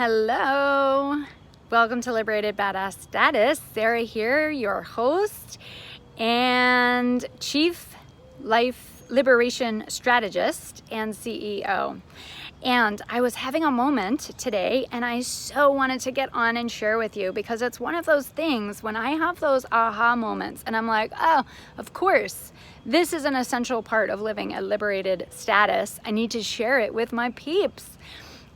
Hello, welcome to Liberated Badass Status. Sarah here, your host and Chief Life Liberation Strategist and CEO. And I was having a moment today and I so wanted to get on and share with you because it's one of those things when I have those aha moments and I'm like, oh, of course, this is an essential part of living a liberated status. I need to share it with my peeps.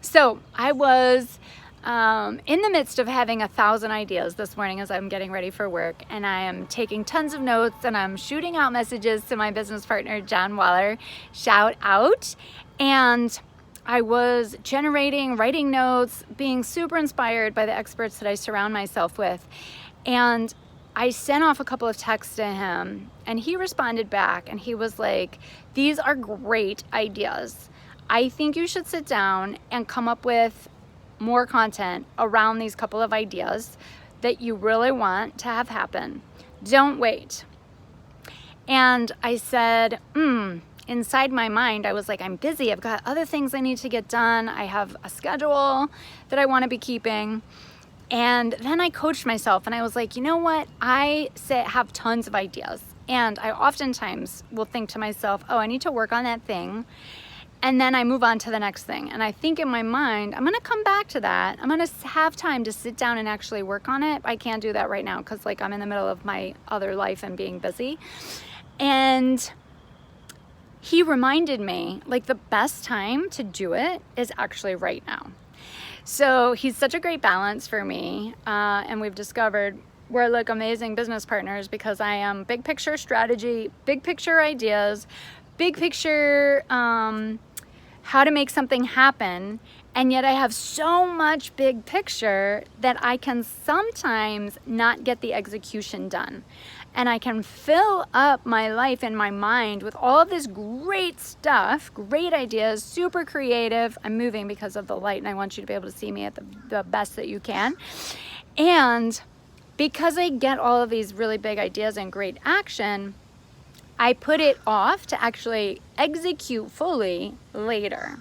So I was in the midst of having 1,000 ideas this morning as I'm getting ready for work, and I am taking tons of notes and I'm shooting out messages to my business partner, John Waller, shout out. And I was writing notes, being super inspired by the experts that I surround myself with. And I sent off a couple of texts to him and he responded back and he was like, these are great ideas. I think you should sit down and come up with more content around these couple of ideas that you really want to have happen. Don't wait. And I said, inside my mind, I was like, I'm busy. I've got other things I need to get done. I have a schedule that I want to be keeping. And then I coached myself and I was like, you know what? I have tons of ideas. And I oftentimes will think to myself, oh, I need to work on that thing. And then I move on to the next thing. And I think in my mind, I'm going to come back to that. I'm going to have time to sit down and actually work on it. I can't do that right now because I'm in the middle of my other life and being busy. And he reminded me the best time to do it is actually right now. So he's such a great balance for me. And we've discovered we're amazing business partners because I am big picture strategy, big picture ideas, big picture how to make something happen, and yet I have so much big picture that I can sometimes not get the execution done. And I can fill up my life and my mind with all of this great stuff, great ideas, super creative. I'm moving because of the light and I want you to be able to see me at the best that you can. And because I get all of these really big ideas and great action, I put it off to actually execute fully later.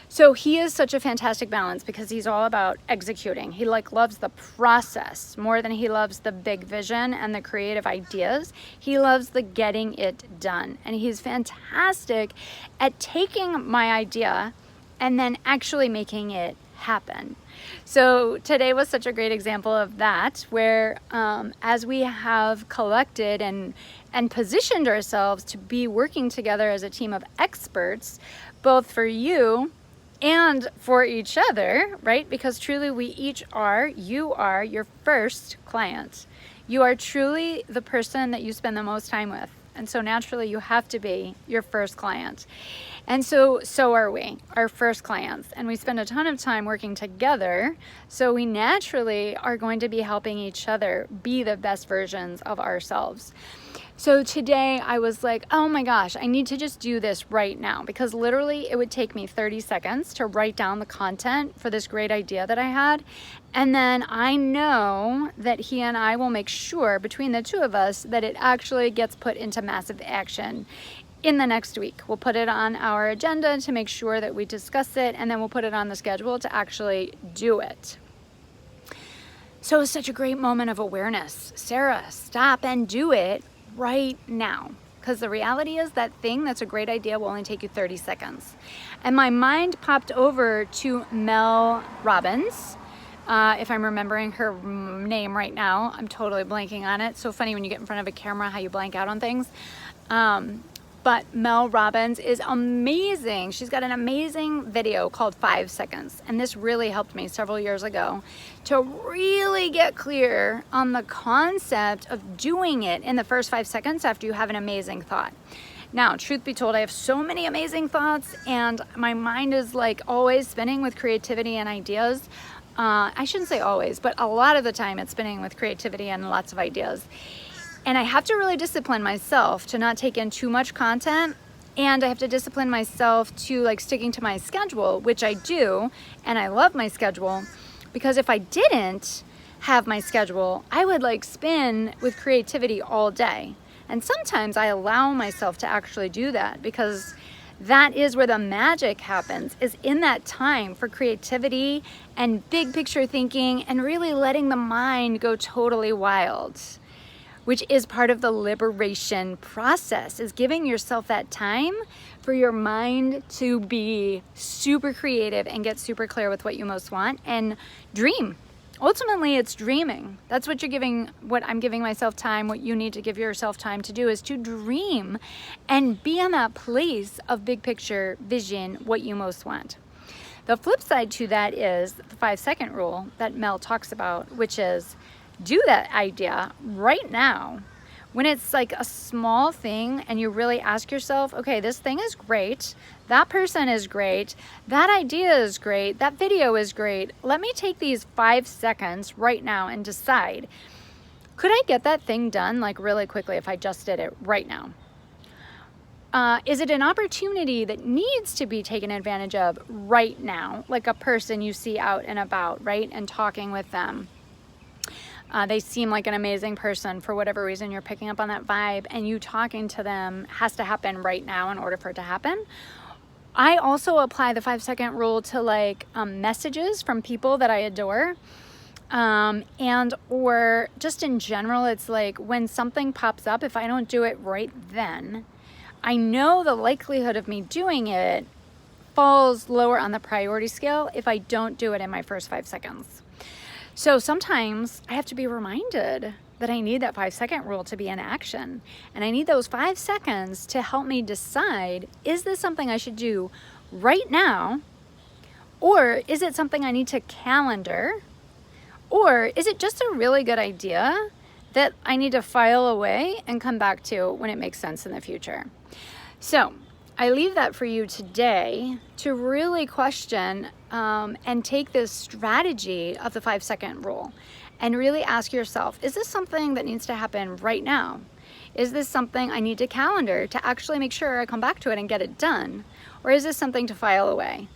So he is such a fantastic balance because he's all about executing. He loves the process more than he loves the big vision and the creative ideas. He loves the getting it done. And he's fantastic at taking my idea and then actually making it happen. So today was such a great example of that, where as we have collected and positioned ourselves to be working together as a team of experts, both for you and for each other, right? Because truly you are your first client. You are truly the person that you spend the most time with. And so naturally you have to be your first client. And so are we, our first clients. And we spend a ton of time working together. So we naturally are going to be helping each other be the best versions of ourselves. So today I was like, oh my gosh, I need to just do this right now, because literally it would take me 30 seconds to write down the content for this great idea that I had. And then I know that he and I will make sure between the two of us that it actually gets put into massive action in the next week. We'll put it on our agenda to make sure that we discuss it, and then we'll put it on the schedule to actually do it. So it was such a great moment of awareness. Sarah, stop and do it right now. Because the reality is that thing that's a great idea will only take you 30 seconds. And my mind popped over to Mel Robbins. If I'm remembering her name right now, I'm totally blanking on it. So funny when you get in front of a camera how you blank out on things. But Mel Robbins is amazing. She's got an amazing video called 5 Seconds. And this really helped me several years ago to really get clear on the concept of doing it in the first 5 seconds after you have an amazing thought. Now, truth be told, I have so many amazing thoughts and my mind is always spinning with creativity and ideas. I shouldn't say always, but a lot of the time it's spinning with creativity and lots of ideas. And I have to really discipline myself to not take in too much content. And I have to discipline myself to sticking to my schedule, which I do. And I love my schedule because if I didn't have my schedule, I would spin with creativity all day. And sometimes I allow myself to actually do that because That is where the magic happens, is in that time for creativity and big picture thinking and really letting the mind go totally wild, which is part of the liberation process, is giving yourself that time for your mind to be super creative and get super clear with what you most want and dream. Ultimately, it's dreaming. That's what I'm giving myself time, what you need to give yourself time to do, is to dream and be in that place of big picture vision, what you most want. The flip side to that is the 5-second rule that Mel talks about, which is do that idea right now. When it's like a small thing and you really ask yourself, okay, this thing is great, that person is great, that idea is great, that video is great. Let me take these 5 seconds right now and decide, could I get that thing done like really quickly if I just did it right now? Is it an opportunity that needs to be taken advantage of right now? Like a person you see out and about, right? And talking with them. They seem like an amazing person. For whatever reason, you're picking up on that vibe, and you talking to them has to happen right now in order for it to happen. I also apply the 5-second rule to like messages from people that I adore. And or just in general, it's like when something pops up, if I don't do it right then, I know the likelihood of me doing it falls lower on the priority scale if I don't do it in my first 5 seconds. So sometimes I have to be reminded that I need that 5-second rule to be in action. And I need those 5 seconds to help me decide, is this something I should do right now? Or is it something I need to calendar? Or is it just a really good idea that I need to file away and come back to when it makes sense in the future? So I leave that for you today to really question and take this strategy of the 5-second rule and really ask yourself, is this something that needs to happen right now? Is this something I need to calendar to actually make sure I come back to it and get it done? Or is this something to file away?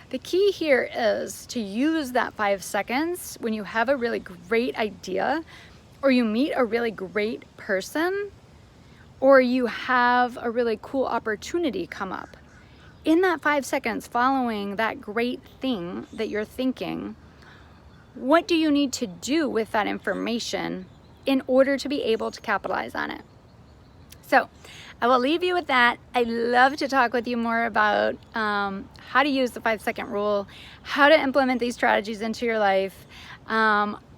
The key here is to use that 5 seconds when you have a really great idea, or you meet a really great person, or you have a really cool opportunity come up. In that 5 seconds following that great thing that you're thinking, what do you need to do with that information in order to be able to capitalize on it? So I will leave you with that. I love to talk with you more about how to use the 5-second rule, how to implement these strategies into your life.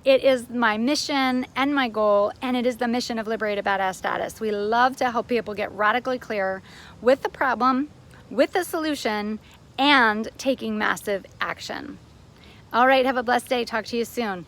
It is my mission and my goal, and it is the mission of Liberated Badass Status. We love to help people get radically clear with the problem, with the solution, and taking massive action. All right, have a blessed day. Talk to you soon.